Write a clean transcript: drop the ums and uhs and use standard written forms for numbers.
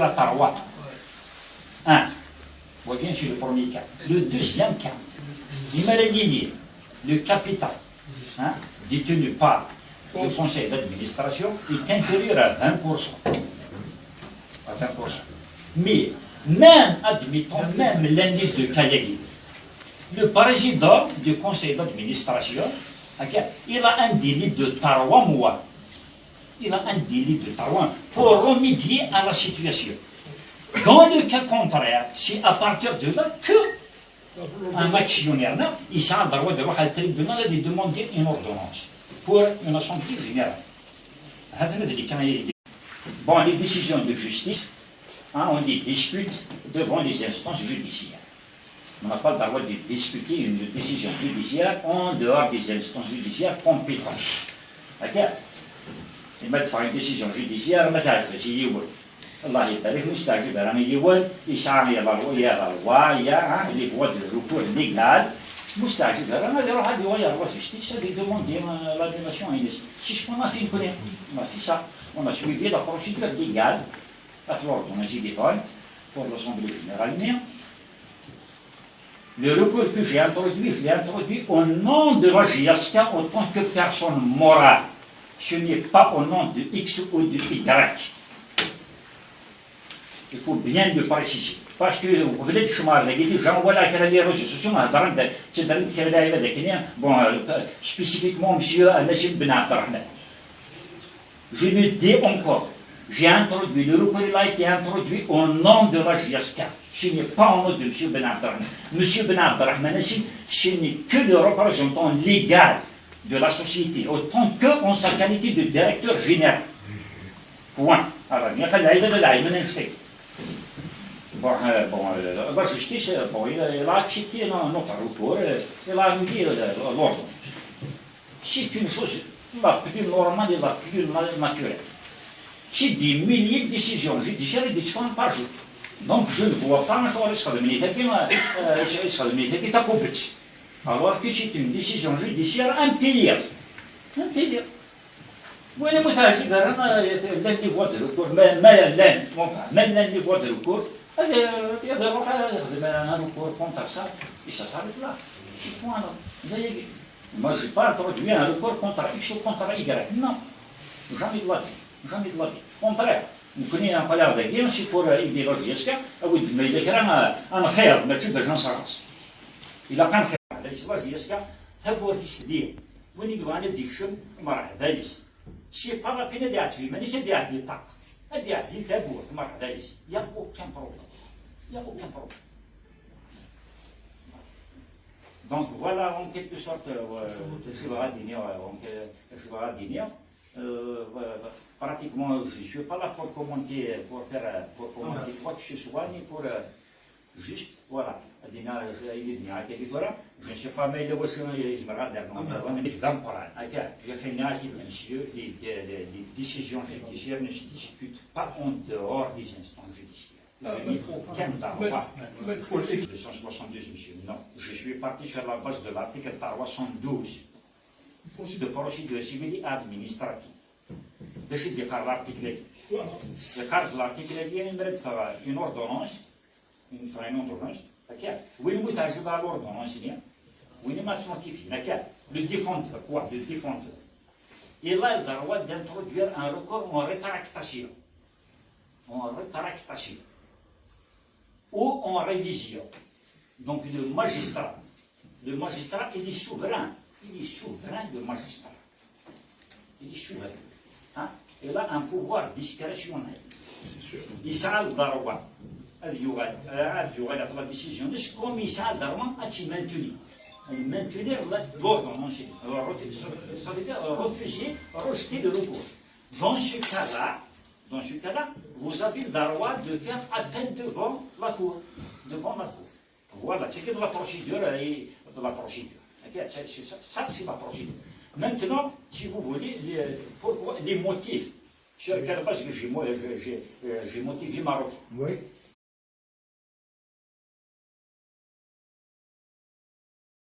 à Tarouat. Un. Vous voyez bien, c'est le premier cas. Le deuxième cas, il m'a dit le capital détenu par le conseil d'administration est inférieur à 20%. À 20%. Mais, même, admettons, même l'année de Kayagi, le président du conseil d'administration, il a un délai de 3 mois. Il a un délai de 3 mois pour remédier à la situation. Dans le cas contraire, c'est à partir de là que un actionnaire, il a le droit de voir le tribunal et de demander une ordonnance pour une assemblée générale. Bon, les décisions de justice, on les discute devant les instances judiciaires. On n'a pas le droit de discuter une décision judiciaire en dehors des instances judiciaires compétentes. D'accord? Il m'a fait une décision judiciaire, il m'a dit, Allah يبارك مستعجل برامي يقول يشعر يا لوا يا les voies de recours légales مستعجل برامي يروح هذه ويا la justice de demander l'annulation c'est ce qu'on a fait on a fait ça on a suivi la procédure légale à travers on a dit pour l'Assemblée générale. Le recours que j'ai introduit, je l'ai introduit au nom de la JSK en tant que personne morale. Ce n'est pas au nom de X ou de Y. Il faut bien le préciser. Parce que vous venez de chemin, j'envoie la réseaux sociaux, bon, spécifiquement, M. Nassim Ben Abdelrahman. Je le dis encore, j'ai introduit, le recours a été introduit au nom de la JSK. Ce n'est pas au nom de M. Ben Abdelrahman. M. Ben Abdelrahman, ce n'est que le représentant légal de la société, autant qu'en sa qualité de directeur général. Point. Alors, il y a la justice, il a accepté notre recours, il a annulé l'ordonnance. C'est une chose la plus normale et la plus naturelle. C'est des milliers de décisions judiciaires et différentes par jour. Donc je ne vois pas un jour qui est accompli. Alors que c'est une décision judiciaire impériale. Impériale. Vous voyez, l'un des voies de recours, même l'un des voies de recours, il y a un recours contre ça, et ça s'arrête là. Point là. Moi, je n'ai pas introduit un recours contre X ou contre Y. Non. Jamais de la vie. Jamais de la vie. Contraire. Vous connaissez un palais de guerre, c'est pour idéologie. Est-ce que, oui, mais il y a un frère, mais tu peux j'en sais. Il a qu'un frère. L'idéologie, est-ce que, ça peut dire, vous n'y voyez pas diction, c'est pas la peine d'être, mais c'est d'être dit tac. D'être dit, c'est beau, il n'y a aucun problème. Il n'y a aucun problème. Donc voilà en quelque sorte ce que va dire. Pratiquement, je ne suis pas là pour commenter, quoi que ce soit, ni pour juste, voilà. Je ne sais pas, mais je me regarde les décisions judiciaires ne se discutent pas en dehors des instances judiciaires. Je n'ai aucun droit. 272, monsieur. Non, je suis parti sur la base de l'article 312 de procédure civile et administrative. De ce décart l'article. Le cadre de l'article, il y a une ordonnance, une ordonnance. Oui, nous avons l'ordonnance, oui, nous avons notifié. Le défendeur, quoi? Le défendeur. Il a le droit d'introduire un recours en rétractation. En rétractation. Ou en révision. Donc le magistrat, il est souverain. Il est souverain, le magistrat. Il est souverain. Hein? Il a un pouvoir discrétionnel. Il a le droit. La décision, comme il a le droit à se maintenir. Maintenir l'ordonnance. Ça veut dire refuser, rejeter le recours. Dans ce cas-là, vous avez le droit de faire appel devant la Cour. Voilà, c'est que de la procédure et de la procédure. Ça, c'est la procédure. Maintenant, si vous voulez, les motifs sur quelle base j'ai motivé ma recours. Oui.